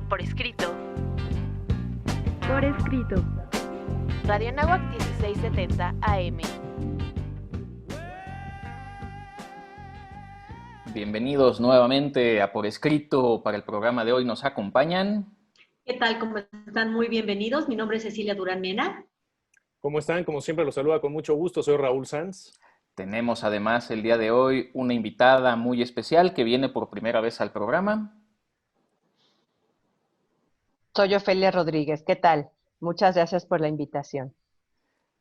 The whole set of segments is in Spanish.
Por escrito. Por escrito. Radio Anáhuac 1670 AM. Bienvenidos nuevamente a Por Escrito. Para el programa de hoy nos acompañan. ¿Qué tal? ¿Cómo están? Muy bienvenidos. Mi nombre es Cecilia Durán Mena. ¿Cómo están? Como siempre los saluda con mucho gusto. Soy Raúl Sanz. Tenemos además el día de hoy una invitada muy especial que viene por primera vez al programa. Soy Ofelia Rodríguez. ¿Qué tal? Muchas gracias por la invitación.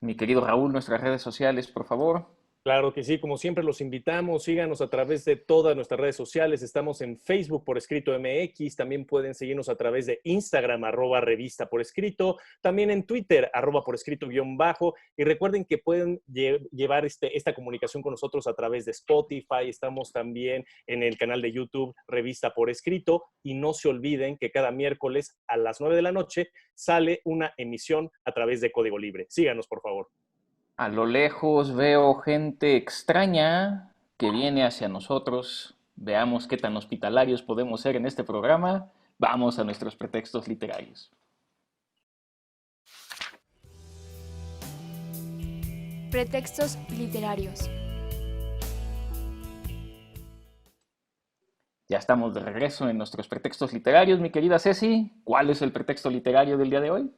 Mi querido Raúl, nuestras redes sociales, por favor. Claro que sí, como siempre los invitamos, síganos a través de todas nuestras redes sociales, estamos en Facebook por escrito MX, también pueden seguirnos a través de Instagram, @revista por escrito, también en Twitter, @por escrito _ y recuerden que pueden llevar esta comunicación con nosotros a través de Spotify, estamos también en el canal de YouTube Revista por Escrito, y no se olviden que cada miércoles a las 9 de la noche sale una emisión a través de Código Libre. Síganos, por favor. A lo lejos veo gente extraña que viene hacia nosotros. Veamos qué tan hospitalarios podemos ser en este programa. Vamos a nuestros pretextos literarios. Pretextos literarios. Ya estamos de regreso en nuestros pretextos literarios, mi querida Ceci. ¿Cuál es el pretexto literario del día de hoy?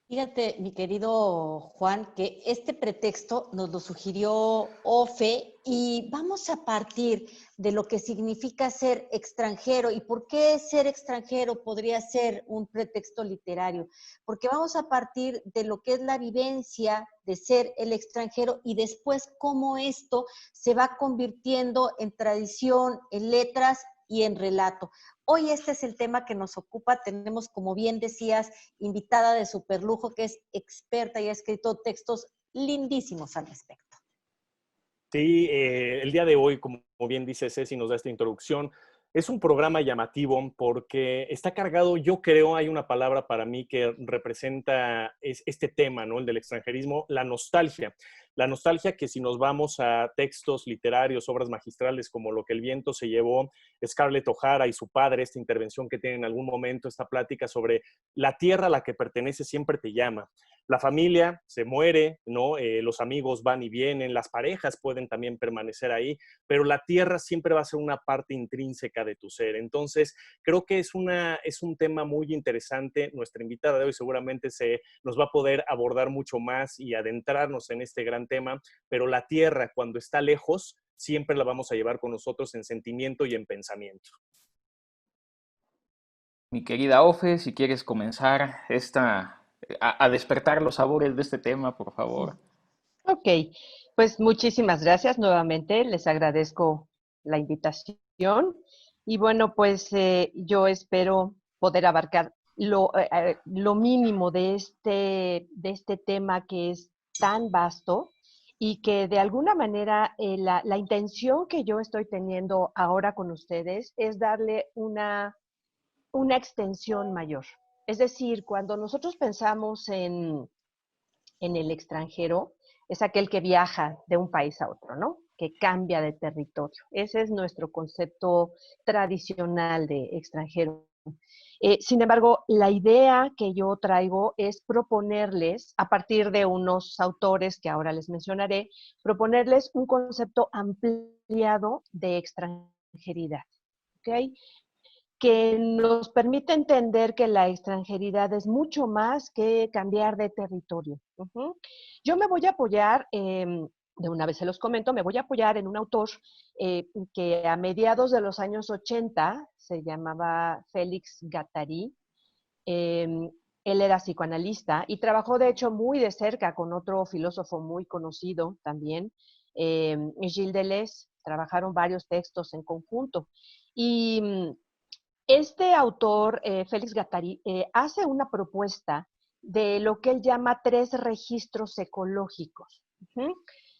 Fíjate, mi querido Juan, que este pretexto nos lo sugirió Ofe y vamos a partir de lo que significa ser extranjero y por qué ser extranjero podría ser un pretexto literario. Porque vamos a partir de lo que es la vivencia de ser el extranjero y después cómo esto se va convirtiendo en tradición, en letras y en relato. Hoy este es el tema que nos ocupa. Tenemos, como bien decías, invitada de superlujo que es experta y ha escrito textos lindísimos al respecto. Sí, el día de hoy, como bien dice Ceci, nos da esta introducción. Es un programa llamativo porque está cargado, yo creo, hay una palabra para mí que representa este tema, ¿no? El del extranjerismo, la nostalgia. La nostalgia que si nos vamos a textos literarios, obras magistrales como Lo que el viento se llevó, Scarlett O'Hara y su padre, esta intervención que tiene en algún momento, esta plática sobre la tierra a la que pertenece siempre te llama. La familia se muere, ¿no? Los amigos van y vienen, las parejas pueden también permanecer ahí, pero la tierra siempre va a ser una parte intrínseca de tu ser. Entonces, creo que es un tema muy interesante. Nuestra invitada de hoy seguramente nos va a poder abordar mucho más y adentrarnos en este gran tema, pero la tierra, cuando está lejos, siempre la vamos a llevar con nosotros en sentimiento y en pensamiento. Mi querida Ofe, si quieres comenzar a despertar los sabores de este tema, por favor. Ok, pues muchísimas gracias nuevamente. Les agradezco la invitación. Y bueno, pues yo espero poder abarcar lo mínimo de este tema que es tan vasto y que de alguna manera la intención que yo estoy teniendo ahora con ustedes es darle una extensión mayor. Es decir, cuando nosotros pensamos en el extranjero, es aquel que viaja de un país a otro, ¿no? Que cambia de territorio. Ese es nuestro concepto tradicional de extranjero. Sin embargo, la idea que yo traigo es proponerles, a partir de unos autores que ahora les mencionaré, proponerles un concepto ampliado de extranjeridad. ¿Ok? Que nos permite entender que la extranjeridad es mucho más que cambiar de territorio. Yo me voy a apoyar, de una vez se los comento, me voy a apoyar en un autor que a mediados de los años 80 se llamaba Félix Guattari. Él era psicoanalista y trabajó de hecho muy de cerca con otro filósofo muy conocido también, Gilles Deleuze. Trabajaron varios textos en conjunto. Y este autor, Félix Guattari, hace una propuesta de lo que él llama 3 registros ecológicos.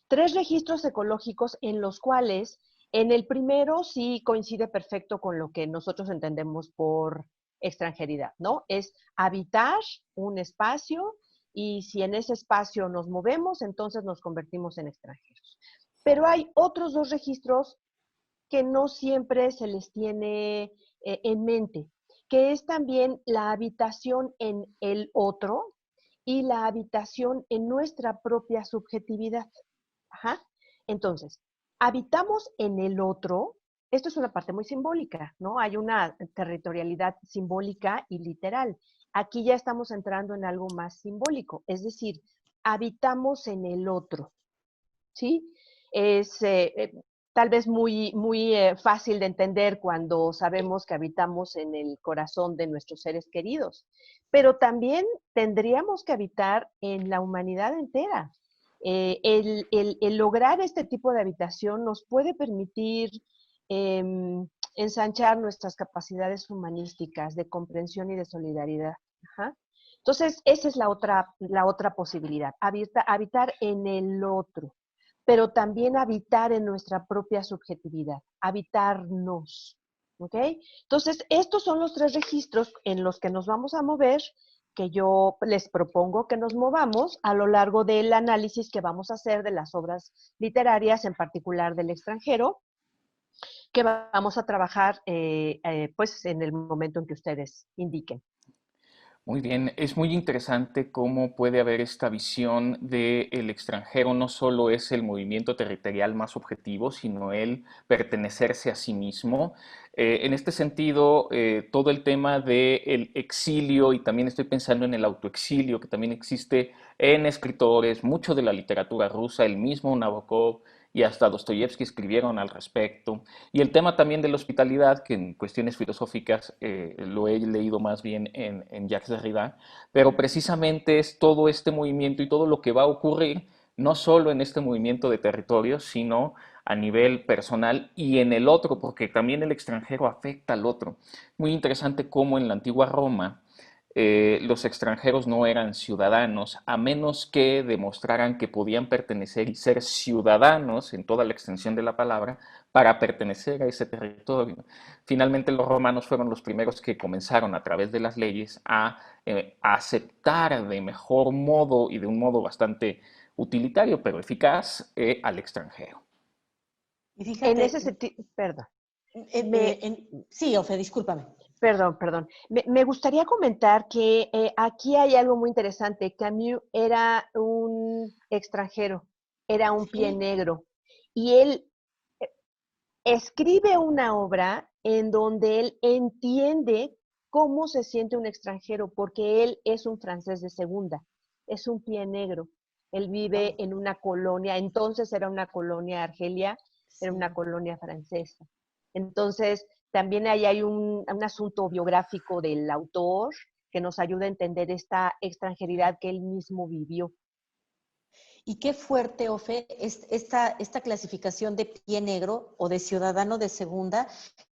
3 registros ecológicos en los cuales, en el primero sí coincide perfecto con lo que nosotros entendemos por extranjeridad, ¿no? Es habitar un espacio y si en ese espacio nos movemos, entonces nos convertimos en extranjeros. Pero hay otros 2 registros que no siempre se les tiene en mente, que es también la habitación en el otro y la habitación en nuestra propia subjetividad. Ajá. Entonces, habitamos en el otro. Esto es una parte muy simbólica, ¿no? Hay una territorialidad simbólica y literal. Aquí ya estamos entrando en algo más simbólico, es decir, habitamos en el otro, ¿sí? Es tal vez muy fácil de entender cuando sabemos que habitamos en el corazón de nuestros seres queridos, pero también tendríamos que habitar en la humanidad entera. El lograr este tipo de habitación nos puede permitir ensanchar nuestras capacidades humanísticas de comprensión y de solidaridad. Ajá. Entonces, esa es la otra posibilidad, habitar en el otro, pero también habitar en nuestra propia subjetividad, habitarnos. ¿Ok? Entonces, estos son los 3 registros en los que nos vamos a mover, que yo les propongo que nos movamos a lo largo del análisis que vamos a hacer de las obras literarias, en particular del extranjero, que vamos a trabajar pues en el momento en que ustedes indiquen. Muy bien, es muy interesante cómo puede haber esta visión del extranjero, no solo es el movimiento territorial más objetivo, sino el pertenecerse a sí mismo. En este sentido, todo el tema del exilio, y también estoy pensando en el autoexilio, que también existe en escritores, mucho de la literatura rusa, el mismo Nabokov y hasta Dostoyevsky escribieron al respecto. Y el tema también de la hospitalidad, que en cuestiones filosóficas lo he leído más bien en Jacques Derrida, pero precisamente es todo este movimiento y todo lo que va a ocurrir, no solo en este movimiento de territorios, sino a nivel personal y en el otro, porque también el extranjero afecta al otro. Muy interesante cómo en la antigua Roma los extranjeros no eran ciudadanos, a menos que demostraran que podían pertenecer y ser ciudadanos en toda la extensión de la palabra para pertenecer a ese territorio. Finalmente los romanos fueron los primeros que comenzaron a través de las leyes a aceptar de mejor modo y de un modo bastante utilitario pero eficaz al extranjero. Y En fíjate, ese sentido, perdón. Me, sí, Ofe, discúlpame. Perdón. Me gustaría comentar que aquí hay algo muy interesante. Camus era un extranjero, era un pie Sí, negro. Y él escribe una obra en donde él entiende cómo se siente un extranjero, porque él es un francés de segunda, es un pie negro. Él vive wow, en una colonia, entonces era una colonia Argelia, era una sí. colonia francesa. Entonces, también ahí hay un asunto biográfico del autor que nos ayuda a entender esta extranjeridad que él mismo vivió. Y qué fuerte, Ofe, es esta clasificación de pie negro o de ciudadano de segunda,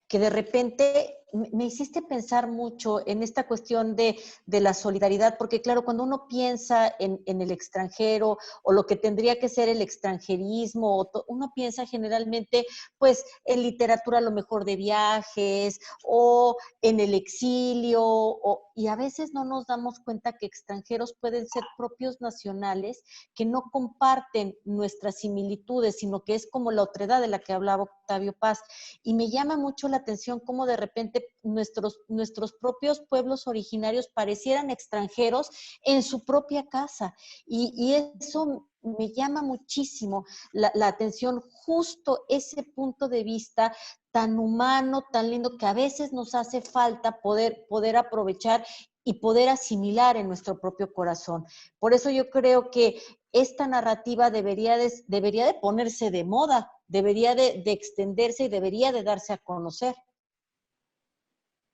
que de repente me hiciste pensar mucho en esta cuestión de la solidaridad, porque claro, cuando uno piensa en el extranjero o lo que tendría que ser el extranjerismo, uno piensa generalmente pues en literatura a lo mejor de viajes o en el exilio, y a veces no nos damos cuenta que extranjeros pueden ser propios nacionales que no comparten nuestras similitudes, sino que es como la otredad de la que hablaba Octavio Paz. Y me llama mucho la atención cómo de repente nuestros propios pueblos originarios parecieran extranjeros en su propia casa. Y eso me llama muchísimo la atención, justo ese punto de vista tan humano, tan lindo, que a veces nos hace falta poder aprovechar y poder asimilar en nuestro propio corazón. Por eso yo creo que esta narrativa debería de ponerse de moda, debería de extenderse y debería de darse a conocer.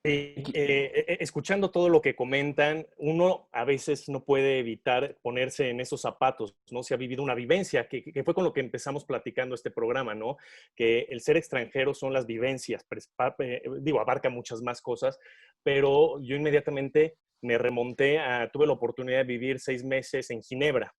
Escuchando todo lo que comentan, uno a veces no puede evitar ponerse en esos zapatos, ¿no? Se ha vivido una vivencia, que fue con lo que empezamos platicando este programa, ¿no? Que el ser extranjero son las vivencias, digo, abarca muchas más cosas, pero yo inmediatamente me remonté tuve la oportunidad de vivir 6 meses en Ginebra.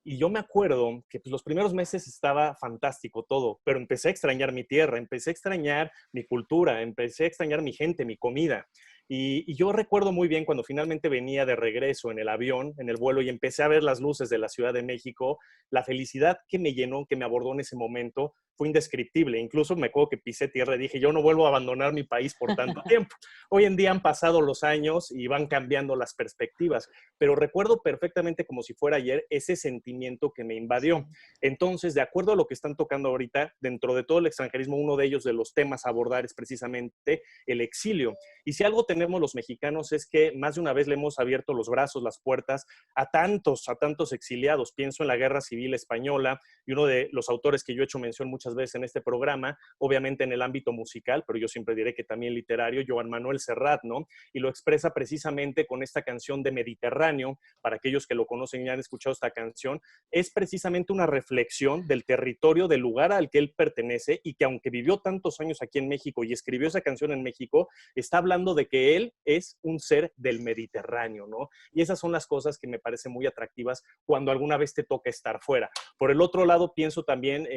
Y yo me acuerdo que pues, los primeros meses estaba fantástico todo, pero empecé a extrañar mi tierra, empecé a extrañar mi cultura, empecé a extrañar mi gente, mi comida. Y yo recuerdo muy bien cuando finalmente venía de regreso en el avión, en el vuelo, y empecé a ver las luces de la Ciudad de México, la felicidad que me llenó, que me abordó en ese momento, fue indescriptible. Incluso me acuerdo que pisé tierra y dije, yo no vuelvo a abandonar mi país por tanto tiempo. Hoy en día han pasado los años y van cambiando las perspectivas, pero recuerdo perfectamente como si fuera ayer ese sentimiento que me invadió. Entonces, de acuerdo a lo que están tocando ahorita, dentro de todo el extranjerismo, uno de ellos, de los temas a abordar, es precisamente el exilio. Y si algo tenemos los mexicanos es que más de una vez le hemos abierto los brazos, las puertas a tantos exiliados. Pienso en la Guerra Civil Española, y uno de los autores que yo he hecho mención muchas veces en este programa, obviamente en el ámbito musical, pero yo siempre diré que también literario, Joan Manuel Serrat, ¿no? Y lo expresa precisamente con esta canción de Mediterráneo. Para aquellos que lo conocen y han escuchado esta canción, es precisamente una reflexión del territorio, del lugar al que él pertenece, y que aunque vivió tantos años aquí en México y escribió esa canción en México, está hablando de que él es un ser del Mediterráneo, ¿no? Y esas son las cosas que me parecen muy atractivas cuando alguna vez te toca estar fuera. Por el otro lado, pienso también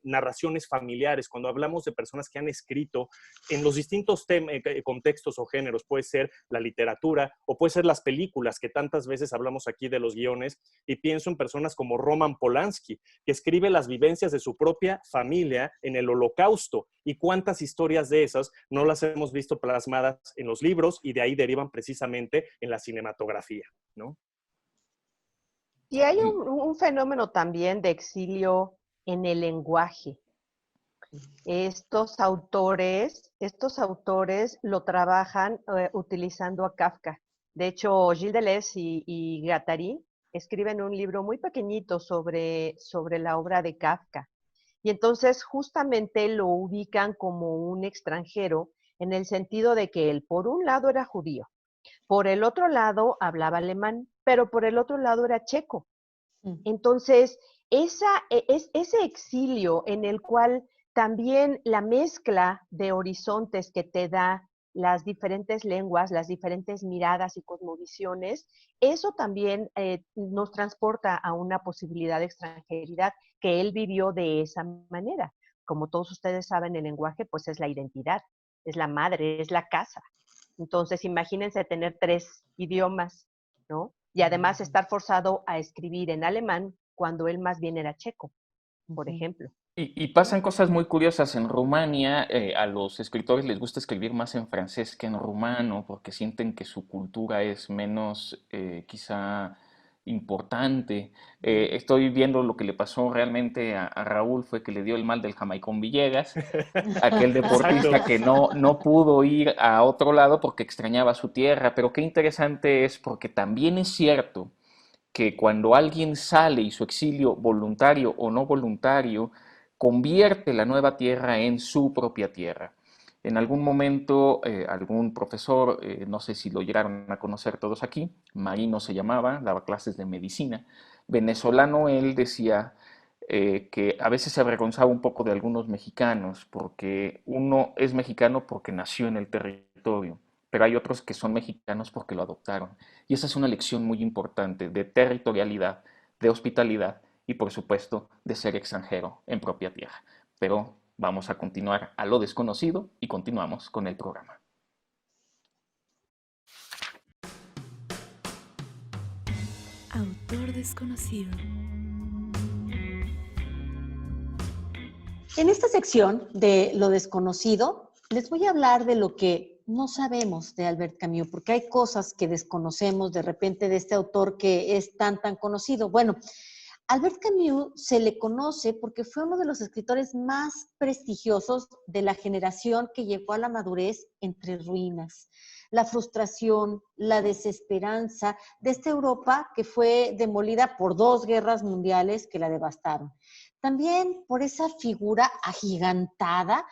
narraciones familiares. Cuando hablamos de personas que han escrito en los distintos contextos o géneros, puede ser la literatura o puede ser las películas, que tantas veces hablamos aquí de los guiones, y pienso en personas como Roman Polanski, que escribe las vivencias de su propia familia en el Holocausto, y cuántas historias de esas no las hemos visto plasmadas en los libros y de ahí derivan precisamente en la cinematografía, ¿no? Y hay un fenómeno también de exilio en el lenguaje. Estos autores lo trabajan utilizando a Kafka. De hecho, Gilles Deleuze y Guattari escriben un libro muy pequeñito sobre la obra de Kafka. Y entonces justamente lo ubican como un extranjero en el sentido de que él, por un lado, era judío, por el otro lado, hablaba alemán, pero por el otro lado era checo. Entonces, ese exilio en el cual también la mezcla de horizontes que te da las diferentes lenguas, las diferentes miradas y cosmovisiones, eso también nos transporta a una posibilidad de extranjeridad que él vivió de esa manera. Como todos ustedes saben, el lenguaje pues es la identidad, es la madre, es la casa. Entonces, imagínense tener 3 idiomas, ¿no? Y además estar forzado a escribir en alemán cuando él más bien era checo, por ejemplo. Y pasan cosas muy curiosas en Rumania. A los escritores les gusta escribir más en francés que en rumano porque sienten que su cultura es menos quizá importante. Estoy viendo lo que le pasó realmente a Raúl, fue que le dio el mal del Jamaicón Villegas, aquel deportista que no pudo ir a otro lado porque extrañaba su tierra. Pero qué interesante es porque también es cierto que cuando alguien sale y su exilio voluntario o no voluntario convierte la nueva tierra en su propia tierra. En algún momento, algún profesor, no sé si lo llegaron a conocer todos aquí, Marino se llamaba, daba clases de medicina, venezolano, él decía que a veces se avergonzaba un poco de algunos mexicanos, porque uno es mexicano porque nació en el territorio, pero hay otros que son mexicanos porque lo adoptaron. Y esa es una lección muy importante de territorialidad, de hospitalidad y por supuesto de ser extranjero en propia tierra. Pero vamos a continuar a lo desconocido y continuamos con el programa. Autor desconocido. En esta sección de lo desconocido, les voy a hablar de lo que no sabemos de Albert Camus, porque hay cosas que desconocemos de repente de este autor que es tan conocido. Bueno, Albert Camus se le conoce porque fue uno de los escritores más prestigiosos de la generación que llegó a la madurez entre ruinas. La frustración, la desesperanza de esta Europa que fue demolida por 2 guerras mundiales que la devastaron. También por esa figura agigantada,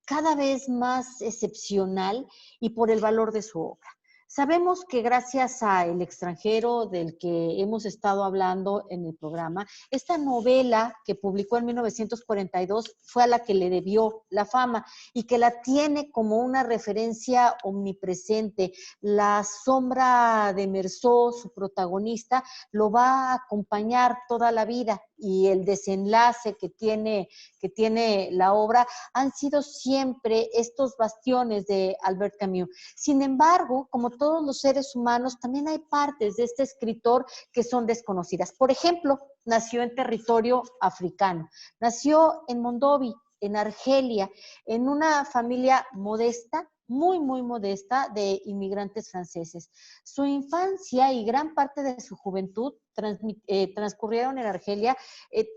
cada vez más excepcional, y por el valor de su obra. Sabemos que gracias a El extranjero, del que hemos estado hablando en el programa, esta novela que publicó en 1942 fue a la que le debió la fama y que la tiene como una referencia omnipresente. La sombra de Meursault, su protagonista, lo va a acompañar toda la vida, y el desenlace que tiene la obra han sido siempre estos bastiones de Albert Camus. Sin embargo, como todos los seres humanos, también hay partes de este escritor que son desconocidas. Por ejemplo, nació en territorio africano, nació en Mondovi, en Argelia, en una familia modesta, muy, muy modesta, de inmigrantes franceses. Su infancia y gran parte de su juventud transcurrieron en Argelia,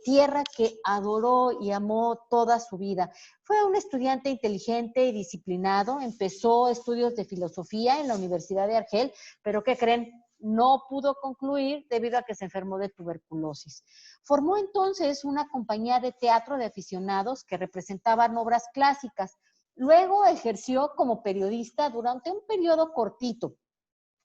tierra que adoró y amó toda su vida. Fue un estudiante inteligente y disciplinado, empezó estudios de filosofía en la Universidad de Argel, pero ¿qué creen? No pudo concluir debido a que se enfermó de tuberculosis. Formó entonces una compañía de teatro de aficionados que representaban obras clásicas. Luego ejerció como periodista durante un periodo cortito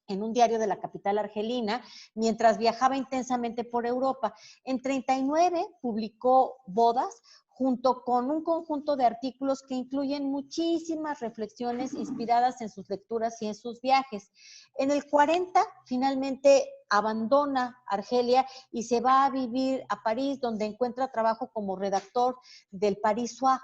en un diario de la capital argelina, mientras viajaba intensamente por Europa. En 39 publicó Bodas, junto con un conjunto de artículos que incluyen muchísimas reflexiones inspiradas en sus lecturas y en sus viajes. En el 40, finalmente abandona Argelia y se va a vivir a París, donde encuentra trabajo como redactor del Paris Soir.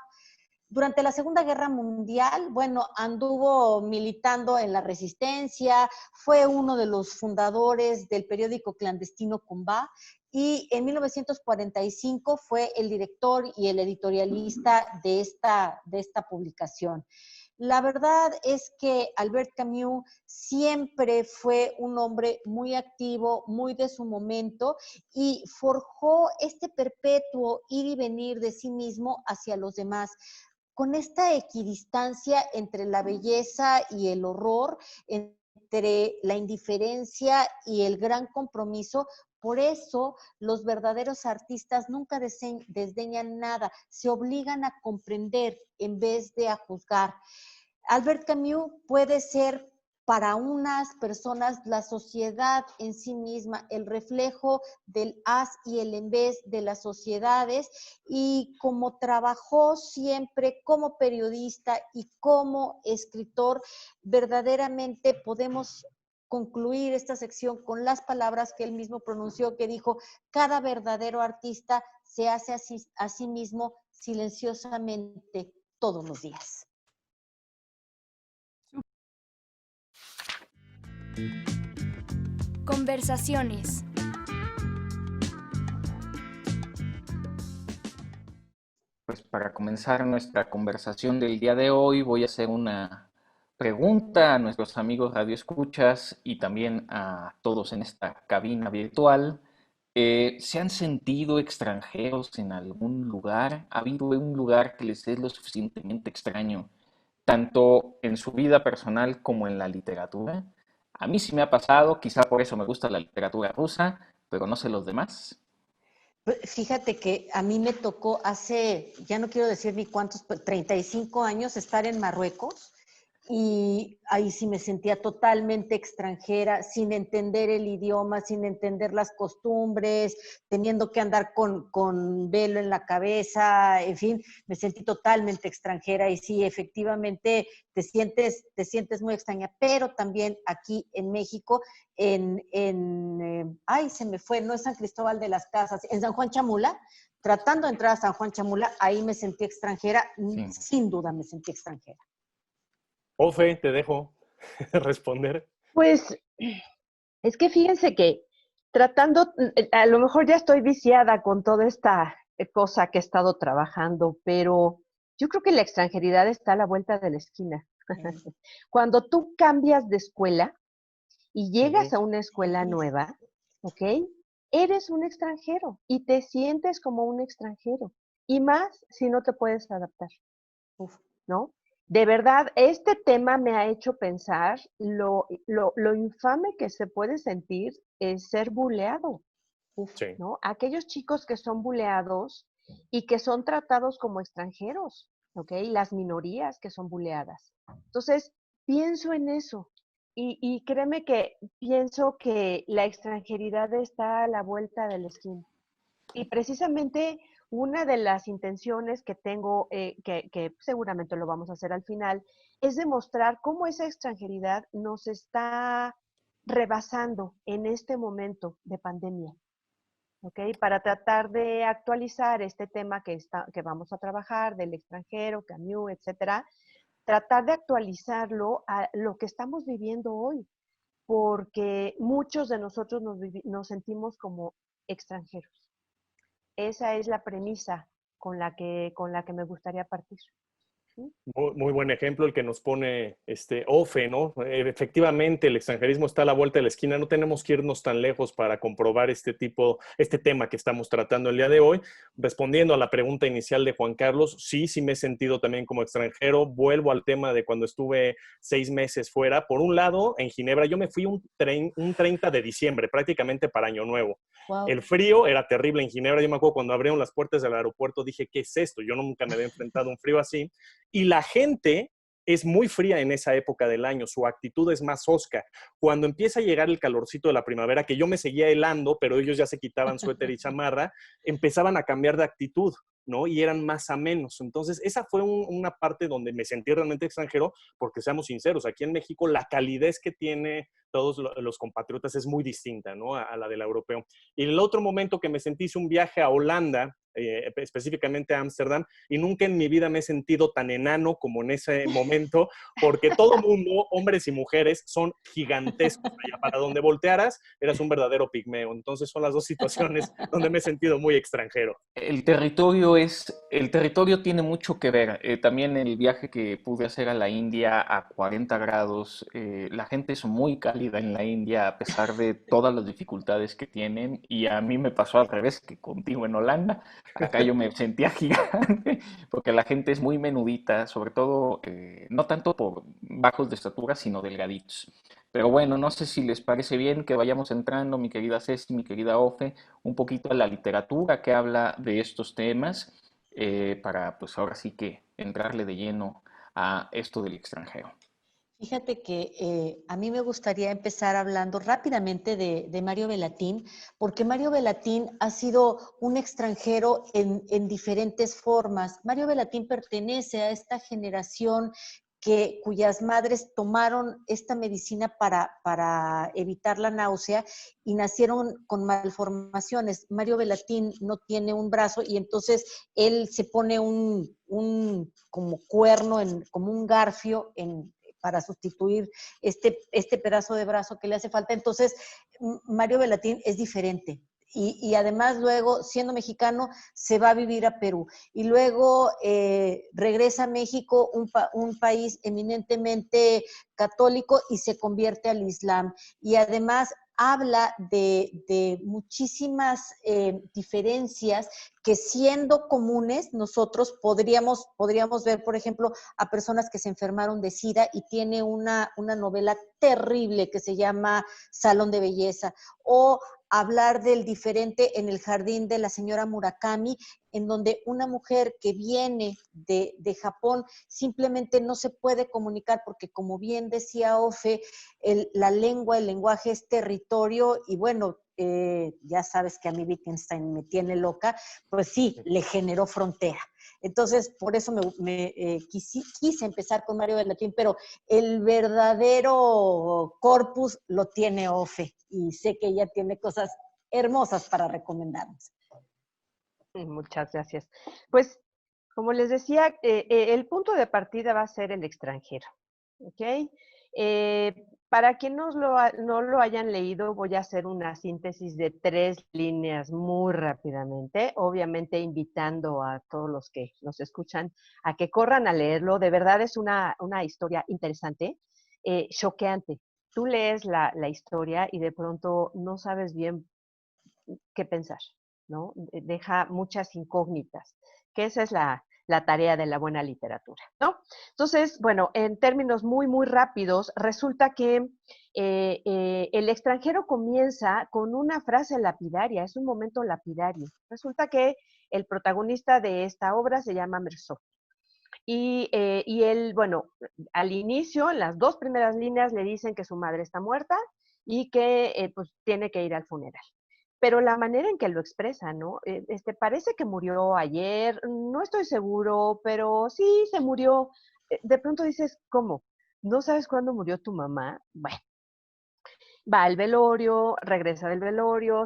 Durante la Segunda Guerra Mundial, bueno, anduvo militando en la resistencia, fue uno de los fundadores del periódico clandestino Combat y en 1945 fue el director y el editorialista de esta publicación. La verdad es que Albert Camus siempre fue un hombre muy activo, muy de su momento y forjó este perpetuo ir y venir de sí mismo hacia los demás con esta equidistancia entre la belleza y el horror, entre la indiferencia y el gran compromiso. Por eso los verdaderos artistas nunca desdeñan nada, se obligan a comprender en vez de a juzgar. Albert Camus puede ser para unas personas la sociedad en sí misma, el reflejo del haz y el en vez de las sociedades, y como trabajó siempre como periodista y como escritor, verdaderamente podemos concluir esta sección con las palabras que él mismo pronunció, que dijo: cada verdadero artista se hace a sí mismo silenciosamente todos los días. Conversaciones. Pues para comenzar nuestra conversación del día de hoy, voy a hacer una pregunta a nuestros amigos radioescuchas y también a todos en esta cabina virtual. ¿Se han sentido extranjeros en algún lugar? ¿Ha habido un lugar que les es lo suficientemente extraño, tanto en su vida personal como en la literatura? A mí sí me ha pasado, quizá por eso me gusta la literatura rusa, pero no sé los demás. Fíjate que a mí me tocó hace, ya no quiero decir ni cuántos, 35 años estar en Marruecos, y ahí sí me sentía totalmente extranjera, sin entender el idioma, sin entender las costumbres, teniendo que andar con velo en la cabeza, en fin, me sentí totalmente extranjera y sí, efectivamente te sientes muy extraña, pero también aquí en México, ay, se me fue, no es San Cristóbal de las Casas, en San Juan Chamula, tratando de entrar a San Juan Chamula, ahí me sentí extranjera, Sí. sin duda me sentí extranjera. Ofe, te dejo responder. Pues es que fíjense que tratando, a lo mejor ya estoy viciada con toda esta cosa que he estado trabajando, pero yo creo que la extranjeridad está a la vuelta de la esquina. Cuando tú cambias de escuela y llegas a una escuela nueva, ¿ok? Eres un extranjero y te sientes como un extranjero. Y más si no te puedes adaptar, ¿no? De verdad, este tema me ha hecho pensar lo infame que se puede sentir es ser buleado, Sí. ¿no? Aquellos chicos que son buleados y que son tratados como extranjeros, ¿ok? Las minorías que son buleadas. Entonces, pienso en eso y créeme que pienso que la extranjeridad está a la vuelta de la esquina. Y precisamente una de las intenciones que tengo, que seguramente lo vamos a hacer al final, es demostrar cómo esa extranjeridad nos está rebasando en este momento de pandemia, ¿ok? Para tratar de actualizar este tema que vamos a trabajar del extranjero, Camus, etcétera, tratar de actualizarlo a lo que estamos viviendo hoy, porque muchos de nosotros nos sentimos como extranjeros. Esa es la premisa con la que me gustaría partir. ¿Sí? Muy buen ejemplo el que nos pone Ofe, ¿no? Efectivamente, el extranjerismo está a la vuelta de la esquina. No tenemos que irnos tan lejos para comprobar este tema que estamos tratando el día de hoy. Respondiendo a la pregunta inicial de Juan Carlos, sí me he sentido también como extranjero. Vuelvo al tema de cuando estuve 6 meses fuera. Por un lado, en Ginebra, yo me fui un 30 de diciembre, prácticamente para Año Nuevo. Wow. El frío era terrible en Ginebra. Yo me acuerdo cuando abrieron las puertas del aeropuerto, dije, ¿qué es esto? Yo nunca me había enfrentado a un frío así. Y la gente es muy fría en esa época del año, su actitud es más hosca. Cuando empieza a llegar el calorcito de la primavera, que yo me seguía helando, pero ellos ya se quitaban suéter y chamarra, empezaban a cambiar de actitud, ¿no? Y eran más amenos. Entonces, esa fue una parte donde me sentí realmente extranjero, porque seamos sinceros, aquí en México la calidez que tiene todos los compatriotas es muy distinta, ¿no? A la del europeo. Y el otro momento que me sentí hice un viaje a Holanda, específicamente a Ámsterdam, y nunca en mi vida me he sentido tan enano como en ese momento, porque todo mundo, hombres y mujeres, son gigantescos. Allá para donde voltearas, eras un verdadero pigmeo. Entonces son las dos situaciones donde me he sentido muy extranjero. El territorio tiene mucho que ver. También el viaje que pude hacer a la India a 40 grados, la gente es muy cálida en la India a pesar de todas las dificultades que tienen. Y a mí me pasó al revés que contigo en Holanda. Acá yo me sentía gigante porque la gente es muy menudita, sobre todo no tanto por bajos de estatura, sino delgaditos. Pero bueno, no sé si les parece bien que vayamos entrando, mi querida Ceci, mi querida Ofe, un poquito a la literatura que habla de estos temas, para pues ahora sí que entrarle de lleno a esto del extranjero. Fíjate que a mí me gustaría empezar hablando rápidamente de Mario Bellatín, porque Mario Bellatín ha sido un extranjero en diferentes formas. Mario Bellatín pertenece a esta generación cuyas madres tomaron esta medicina para evitar la náusea y nacieron con malformaciones. Mario Bellatín no tiene un brazo y entonces él se pone un como cuerno, como un garfio para sustituir este pedazo de brazo que le hace falta. Entonces, Mario Bellatín es diferente. Y además luego, siendo mexicano, se va a vivir a Perú. Y luego regresa a México, un país eminentemente católico, y se convierte al Islam. Y además habla de muchísimas diferencias que, siendo comunes, nosotros podríamos ver, por ejemplo, a personas que se enfermaron de SIDA, y tiene una novela terrible que se llama Salón de Belleza, o hablar del diferente en El jardín de la señora Murakami, en donde una mujer que viene de Japón simplemente no se puede comunicar porque, como bien decía Ofe, la lengua, el lenguaje es territorio, y bueno, ya sabes que a mí Wittgenstein me tiene loca, pues sí, le generó frontera. Entonces, por eso quise empezar con Mario Bellatín, pero el verdadero corpus lo tiene Ofe, y sé que ella tiene cosas hermosas para recomendarnos. Muchas gracias. Pues, como les decía, el punto de partida va a ser el extranjero, ¿ok? Para quien no lo hayan leído, voy a hacer una síntesis de 3 líneas muy rápidamente, obviamente invitando a todos los que nos escuchan a que corran a leerlo. De verdad es una historia interesante, choqueante. Tú lees la historia y de pronto no sabes bien qué pensar, ¿no? Deja muchas incógnitas, que esa es la tarea de la buena literatura, ¿no? Entonces, bueno, en términos muy rápidos, resulta que el extranjero comienza con una frase lapidaria, es un momento lapidario. Resulta que el protagonista de esta obra se llama Meursault. Y él, bueno, al inicio, en las 2 primeras líneas, le dicen que su madre está muerta y que pues tiene que ir al funeral. Pero la manera en que lo expresa, ¿no? Parece que murió ayer, no estoy seguro, pero sí se murió. De pronto dices, ¿cómo? ¿No sabes cuándo murió tu mamá? Bueno, va al velorio, regresa del velorio,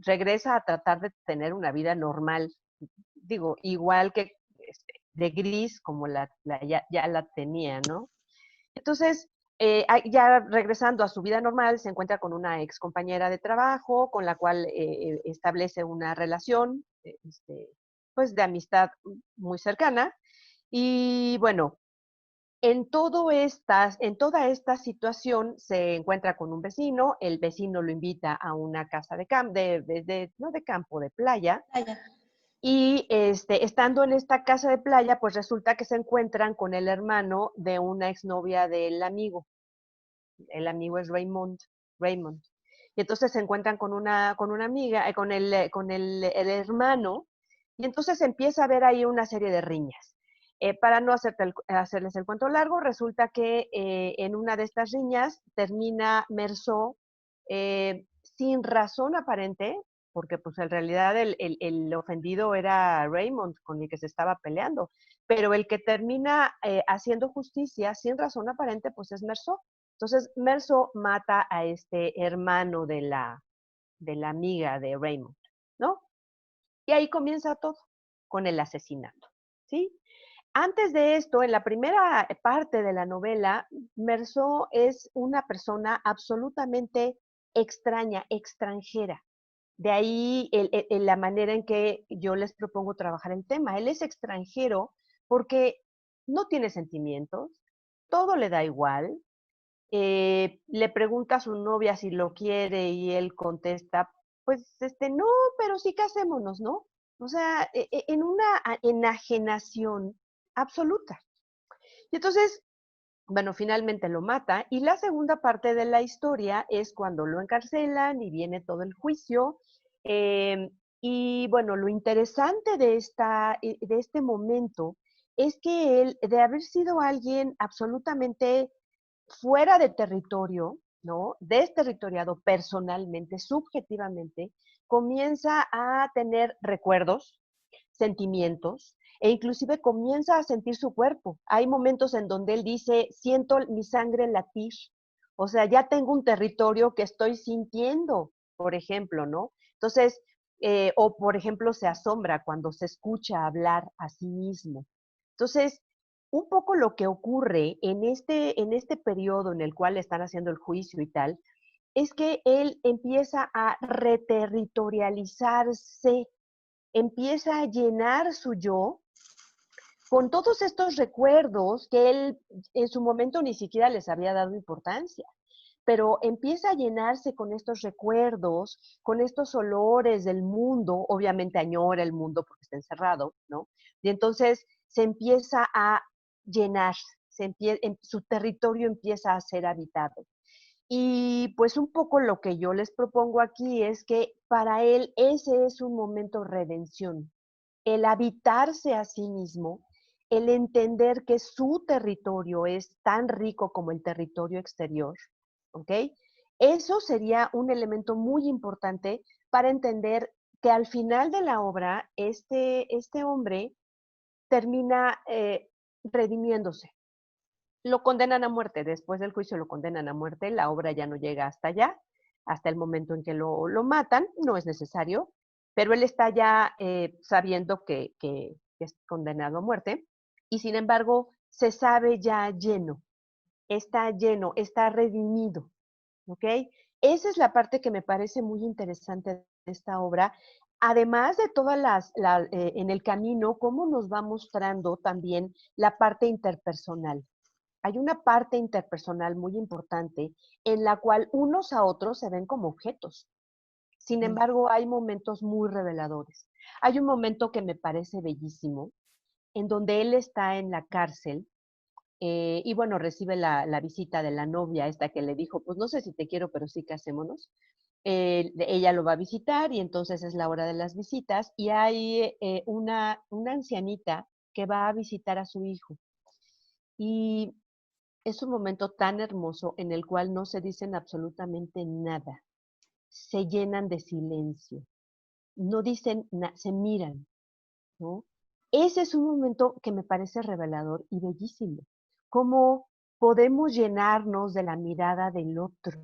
regresa a tratar de tener una vida normal, digo, igual que de gris como ya la tenía, ¿no? Entonces, ya regresando a su vida normal, se encuentra con una ex compañera de trabajo con la cual establece una relación pues de amistad muy cercana. Y bueno, en toda esta situación se encuentra con un vecino, el vecino lo invita a una casa de campo, no de campo, de playa, Vaya. y estando en esta casa de playa, pues resulta que se encuentran con el hermano de una exnovia del amigo. El amigo es Raymond. Y entonces se encuentran con una amiga, el hermano, y entonces empieza a haber ahí una serie de riñas. Para no hacerles el cuento largo, resulta que en una de estas riñas termina Mersó sin razón aparente, porque pues en realidad el ofendido era Raymond con el que se estaba peleando, pero el que termina haciendo justicia sin razón aparente pues es Mersó. Entonces Mersó mata a este hermano de la amiga de Raymond, ¿no? Y ahí comienza todo, con el asesinato, ¿sí? Antes de esto, en la primera parte de la novela, Mersó es una persona absolutamente extraña, extranjera. De ahí la manera en que yo les propongo trabajar el tema. Él es extranjero porque no tiene sentimientos, todo le da igual. Le pregunta a su novia si lo quiere y él contesta, pues no, pero sí casémonos, ¿no? O sea, en una enajenación absoluta. Y entonces, bueno, finalmente lo mata y la segunda parte de la historia es cuando lo encarcelan y viene todo el juicio. eh, y bueno, lo interesante de este momento es que él, de haber sido alguien absolutamente fuera de territorio, ¿no? Desterritoriado personalmente, subjetivamente, comienza a tener recuerdos, sentimientos, e inclusive comienza a sentir su cuerpo. Hay momentos en donde él dice, siento mi sangre latir, o sea, ya tengo un territorio que estoy sintiendo, por ejemplo, ¿no? Entonces, o por ejemplo, se asombra cuando se escucha hablar a sí mismo. Entonces, un poco lo que ocurre en este periodo en el cual están haciendo el juicio y tal, es que él empieza a reterritorializarse, empieza a llenar su yo con todos estos recuerdos que él en su momento ni siquiera les había dado importancia, pero empieza a llenarse con estos recuerdos, con estos olores del mundo, obviamente añora el mundo porque está encerrado, ¿no? Y entonces se empieza a llenar, su territorio empieza a ser habitado. Y pues un poco lo que yo les propongo aquí es que para él ese es un momento de redención, el habitarse a sí mismo, el entender que su territorio es tan rico como el territorio exterior, ¿ok? Eso sería un elemento muy importante para entender que al final de la obra este hombre termina redimiéndose. Lo condenan a muerte, después del juicio lo condenan a muerte, la obra ya no llega hasta allá, hasta el momento en que lo matan, no es necesario, pero él está ya sabiendo que es condenado a muerte, y sin embargo se sabe ya lleno, está redimido, ¿ok? Esa es la parte que me parece muy interesante de esta obra, además de todas en el camino, cómo nos va mostrando también la parte interpersonal. Hay una parte interpersonal muy importante en la cual unos a otros se ven como objetos. Sin embargo, hay momentos muy reveladores. Hay un momento que me parece bellísimo, en donde él está en la cárcel y bueno, recibe la visita de la novia esta que le dijo, pues no sé si te quiero, pero sí casémonos. Ella lo va a visitar y entonces es la hora de las visitas y hay una ancianita que va a visitar a su hijo. Y es un momento tan hermoso en el cual no se dicen absolutamente nada. Se llenan de silencio. No dicen nada, se miran, ¿no? Ese es un momento que me parece revelador y bellísimo. Cómo podemos llenarnos de la mirada del otro,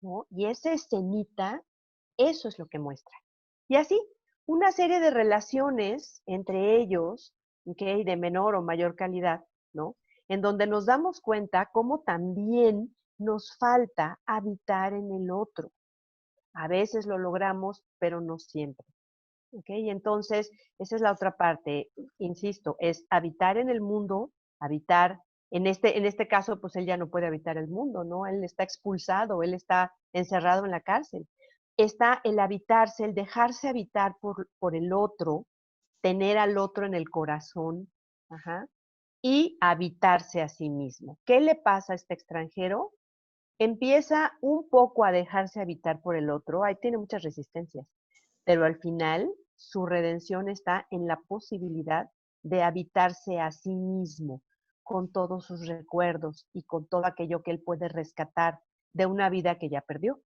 ¿no? Y esa escenita, eso es lo que muestra. Y así, una serie de relaciones entre ellos, ¿okay? De menor o mayor calidad, ¿no? En donde nos damos cuenta cómo también nos falta habitar en el otro. A veces lo logramos, pero no siempre. ¿ok? Y entonces, esa es la otra parte, insisto, es habitar en el mundo, habitar, en este caso, pues él ya no puede habitar el mundo, ¿no? Él está expulsado, él está encerrado en la cárcel. Está el habitarse, el dejarse habitar por el otro, tener al otro en el corazón, ajá, y habitarse a sí mismo. ¿Qué le pasa a este extranjero? Empieza un poco a dejarse habitar por el otro, ahí tiene muchas resistencias, pero al final su redención está en la posibilidad de habitarse a sí mismo, con todos sus recuerdos y con todo aquello que él puede rescatar de una vida que ya perdió.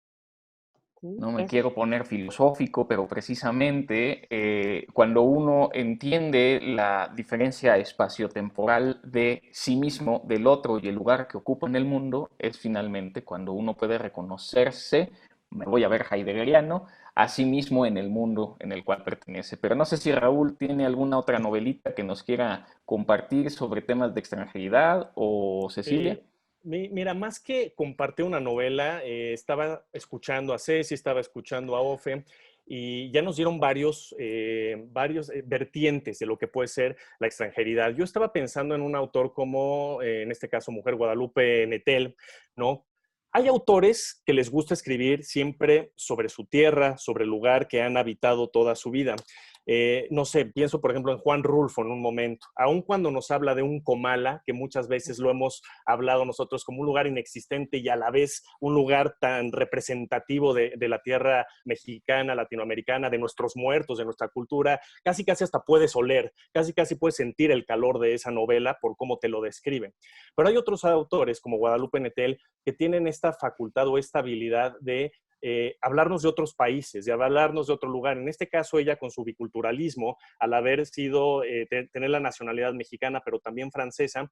¿Sí? No me quiero poner filosófico, pero precisamente cuando uno entiende la diferencia espaciotemporal de sí mismo, del otro y el lugar que ocupa en el mundo, es finalmente cuando uno puede reconocerse, me voy a ver heideggeriano, a sí mismo en el mundo en el cual pertenece. Pero no sé si Raúl tiene alguna otra novelita que nos quiera compartir sobre temas de extranjeridad o Cecilia. Mira, más que compartir una novela, estaba escuchando a Ceci, estaba escuchando a Ofe, y ya nos dieron varios vertientes de lo que puede ser la extranjeridad. Yo estaba pensando en un autor como, en este caso, Mujer Guadalupe Nettel, ¿no? Hay autores que les gusta escribir siempre sobre su tierra, sobre el lugar que han habitado toda su vida. No sé, pienso por ejemplo en Juan Rulfo en un momento, aun cuando nos habla de un Comala, que muchas veces lo hemos hablado nosotros como un lugar inexistente y a la vez un lugar tan representativo de la tierra mexicana, latinoamericana, de nuestros muertos, de nuestra cultura, casi casi hasta puedes oler, casi casi puedes sentir el calor de esa novela por cómo te lo describen. Pero hay otros autores como Guadalupe Nettel que tienen esta facultad o esta habilidad de hablarnos de otros países, de hablarnos de otro lugar. En este caso, ella con su biculturalismo, al haber sido, tener la nacionalidad mexicana, pero también francesa,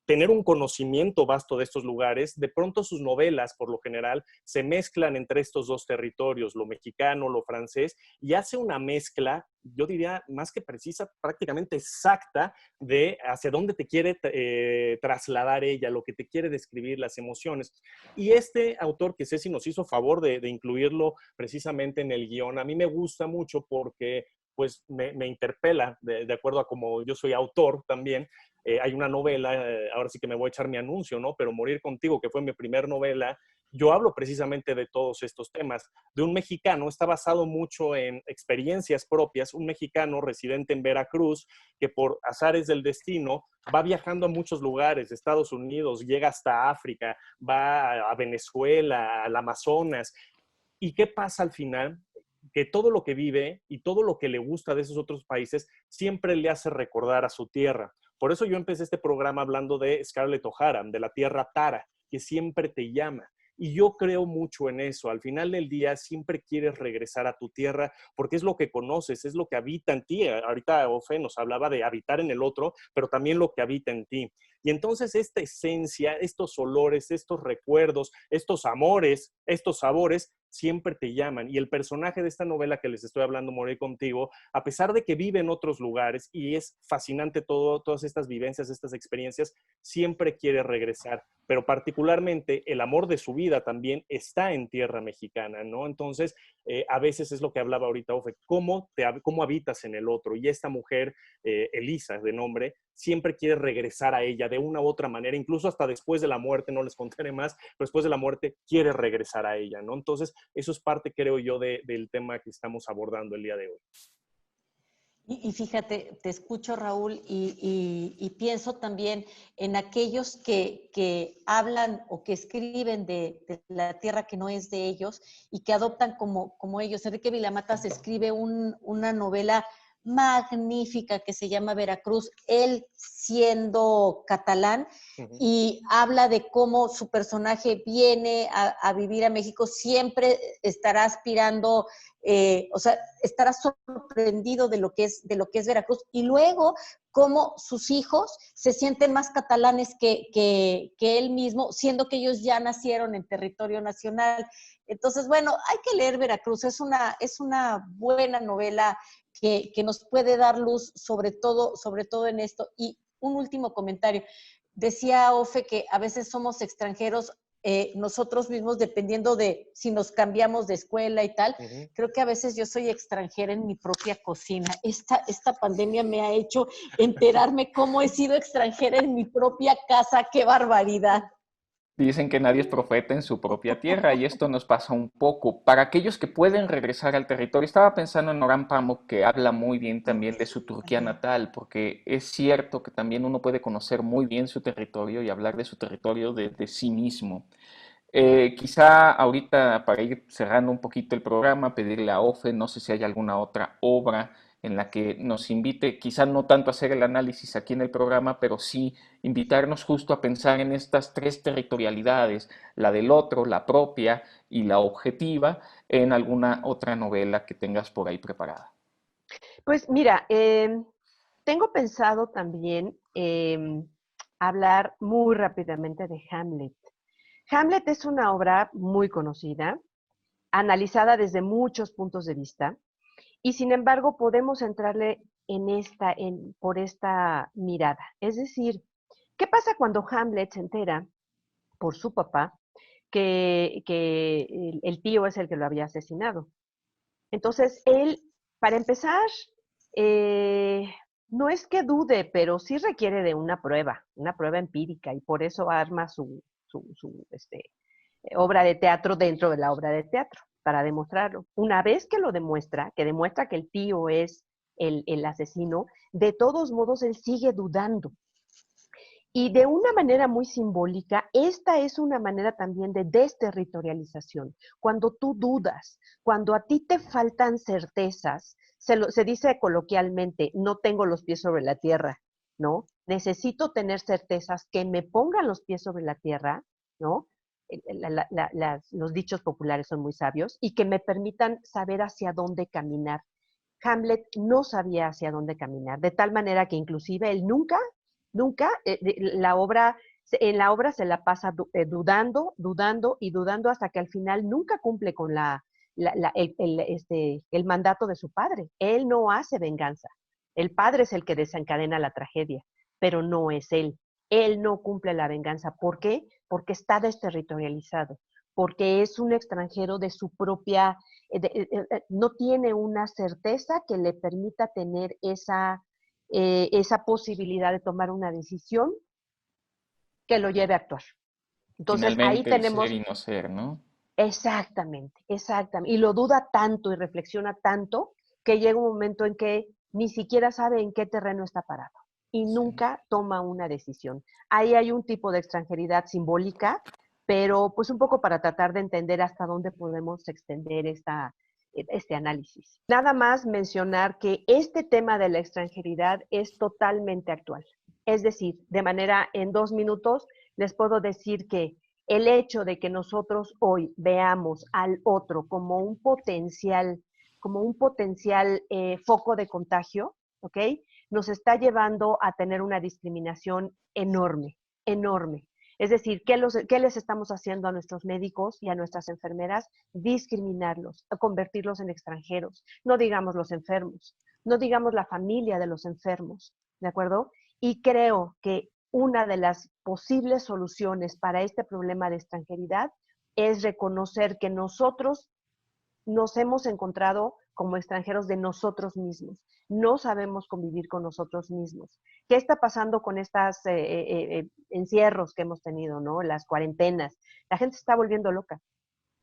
tener un conocimiento vasto de estos lugares, de pronto sus novelas, por lo general, se mezclan entre estos dos territorios, lo mexicano, lo francés, y hace una mezcla, yo diría, más que precisa, prácticamente exacta, de hacia dónde te quiere trasladar ella, lo que te quiere describir, las emociones. Y este autor que Ceci nos hizo favor de incluirlo precisamente en el guión, a mí me gusta mucho porque pues me interpela, de acuerdo a como yo soy autor también. Hay una novela, ahora sí que me voy a echar mi anuncio, ¿no? Pero Morir Contigo, que fue mi primer novela, yo hablo precisamente de todos estos temas. De un mexicano, está basado mucho en experiencias propias, un mexicano residente en Veracruz, que por azares del destino va viajando a muchos lugares, Estados Unidos, llega hasta África, va a Venezuela, al Amazonas. ¿Y qué pasa al final? Que todo lo que vive y todo lo que le gusta de esos otros países siempre le hace recordar a su tierra. Por eso yo empecé este programa hablando de Scarlett O'Hara, de la tierra Tara, que siempre te llama. Y yo creo mucho en eso. Al final del día siempre quieres regresar a tu tierra porque es lo que conoces, es lo que habita en ti. Ahorita Ofe nos hablaba de habitar en el otro, pero también lo que habita en ti. Y entonces esta esencia, estos olores, estos recuerdos, estos amores, estos sabores, siempre te llaman. Y el personaje de esta novela que les estoy hablando, Morir Contigo, a pesar de que vive en otros lugares y es fascinante todas estas vivencias, estas experiencias, siempre quiere regresar. Pero particularmente el amor de su vida también está en tierra mexicana, ¿no? Entonces, a veces es lo que hablaba ahorita Ofe, cómo habitas en el otro. Y esta mujer, Elisa de nombre, siempre quiere regresar a ella de una u otra manera, incluso hasta después de la muerte, no les contaré más, pero después de la muerte quiere regresar a ella, ¿no? Entonces, eso es parte, creo yo, del tema que estamos abordando el día de hoy. Y fíjate, te escucho, Raúl, y pienso también en aquellos que hablan o que escriben de la tierra que no es de ellos y que adoptan como ellos. Enrique Vilamatas escribe una novela magnífica que se llama Veracruz, él siendo catalán, y habla de cómo su personaje viene a vivir a México, siempre estará aspirando, o sea, estará sorprendido de lo que es Veracruz, y luego cómo sus hijos se sienten más catalanes que él mismo, siendo que ellos ya nacieron en territorio nacional. Entonces, bueno, hay que leer Veracruz, es una buena novela que nos puede dar luz sobre todo en esto. Y un último comentario. Decía Ofe que a veces somos extranjeros nosotros mismos, dependiendo de si nos cambiamos de escuela y tal. Creo que a veces yo soy extranjera en mi propia cocina. Esta pandemia me ha hecho enterarme cómo he sido extranjera en mi propia casa. ¡Qué barbaridad! Dicen que nadie es profeta en su propia tierra y esto nos pasa un poco. Para aquellos que pueden regresar al territorio, estaba pensando en Orhan Pamuk, que habla muy bien también de su Turquía natal, porque es cierto que también uno puede conocer muy bien su territorio y hablar de su territorio de sí mismo. Quizá ahorita para ir cerrando un poquito el programa, pedirle a Ofe, no sé si hay alguna otra obra en la que nos invite, quizá no tanto a hacer el análisis aquí en el programa, pero sí invitarnos justo a pensar en estas tres territorialidades, la del otro, la propia y la objetiva, en alguna otra novela que tengas por ahí preparada. Pues mira, tengo pensado también hablar muy rápidamente de Hamlet. Hamlet es una obra muy conocida, analizada desde muchos puntos de vista, y sin embargo podemos entrarle por esta mirada. Es decir, ¿qué pasa cuando Hamlet se entera por su papá que el tío es el que lo había asesinado? Entonces, él, para empezar, eh, no es que dude, pero sí requiere de una prueba empírica, y por eso arma su obra de teatro dentro de la obra de teatro, para demostrarlo. Una vez que lo demuestra, que demuestra que el tío es el asesino, de todos modos él sigue dudando. Y de una manera muy simbólica, esta es una manera también de desterritorialización. Cuando tú dudas, cuando a ti te faltan certezas, se dice coloquialmente, no tengo los pies sobre la tierra, ¿no? Necesito tener certezas que me pongan los pies sobre la tierra, ¿no? Los dichos populares son muy sabios y que me permitan saber hacia dónde caminar. Hamlet no sabía hacia dónde caminar, de tal manera que inclusive él nunca, en la obra se la pasa dudando, dudando y dudando hasta que al final nunca cumple con el mandato de su padre. Él no hace venganza. El padre es el que desencadena la tragedia, pero no es él. Él no cumple la venganza. ¿Por qué? Porque está desterritorializado, porque es un extranjero de su propia, no tiene una certeza que le permita tener esa posibilidad de tomar una decisión que lo lleve a actuar. Entonces ahí Finalmente el ser tenemos, y no ser, ¿no? exactamente, exactamente, y lo duda tanto y reflexiona tanto que llega un momento en que ni siquiera sabe en qué terreno está parado y Sí. nunca toma una decisión. Ahí hay un tipo de extranjeridad simbólica, pero pues un poco para tratar de entender hasta dónde podemos extender este análisis. Nada más mencionar que este tema de la extranjeridad es totalmente actual. Es decir, en 2 minutos les puedo decir que el hecho de que nosotros hoy veamos al otro como un potencial foco de contagio, ¿ok? Nos está llevando a tener una discriminación enorme, enorme. Es decir, ¿qué les estamos haciendo a nuestros médicos y a nuestras enfermeras? Discriminarlos, convertirlos en extranjeros. No digamos los enfermos, no digamos la familia de los enfermos, ¿de acuerdo? Y creo que una de las posibles soluciones para este problema de extranjeridad es reconocer que nosotros nos hemos encontrado como extranjeros de nosotros mismos. No sabemos convivir con nosotros mismos. ¿Qué está pasando con estos encierros que hemos tenido, ¿no? Las cuarentenas. La gente se está volviendo loca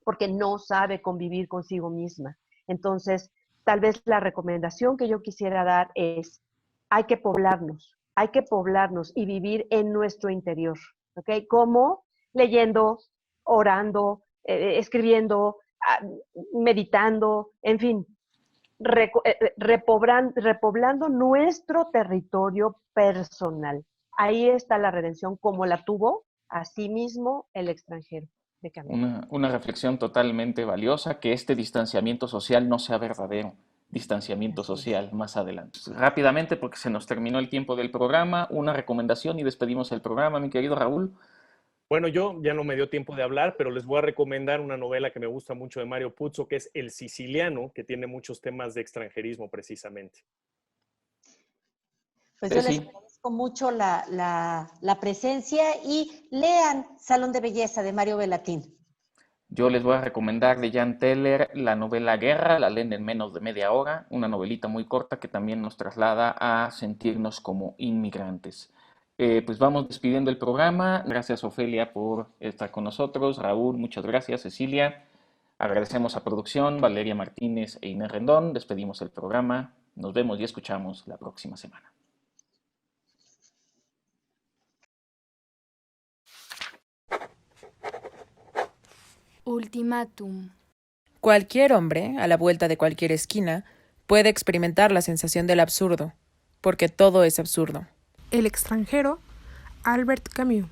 porque no sabe convivir consigo misma. Entonces, tal vez la recomendación que yo quisiera dar es, hay que poblarnos y vivir en nuestro interior, ¿ok? ¿Cómo? Leyendo, orando, escribiendo, meditando, en fin, repoblando nuestro territorio personal. Ahí está la redención como la tuvo asimismo el extranjero de Camilo. Una reflexión totalmente valiosa, que este distanciamiento social no sea verdadero distanciamiento Así es. social más adelante. Rápidamente, porque se nos terminó el tiempo del programa, una recomendación y despedimos el programa, mi querido Raúl. Bueno, yo ya no me dio tiempo de hablar, pero les voy a recomendar una novela que me gusta mucho de Mario Puzo, que es El Siciliano, que tiene muchos temas de extranjerismo precisamente. Pues yo les Ceci, agradezco agradezco mucho la presencia y lean Salón de Belleza de Mario Bellatín. Yo les voy a recomendar de Jan Teller la novela Guerra, la leen en menos de media hora, una novelita muy corta que también nos traslada a sentirnos como inmigrantes. Pues vamos despidiendo el programa. Gracias, Ofelia, por estar con nosotros. Raúl, muchas gracias. Cecilia, agradecemos a producción, Valeria Martínez e Inés Rendón. Despedimos el programa. Nos vemos y escuchamos la próxima semana. Ultimátum. Cualquier hombre, a la vuelta de cualquier esquina, puede experimentar la sensación del absurdo, porque todo es absurdo. El extranjero, Albert Camus.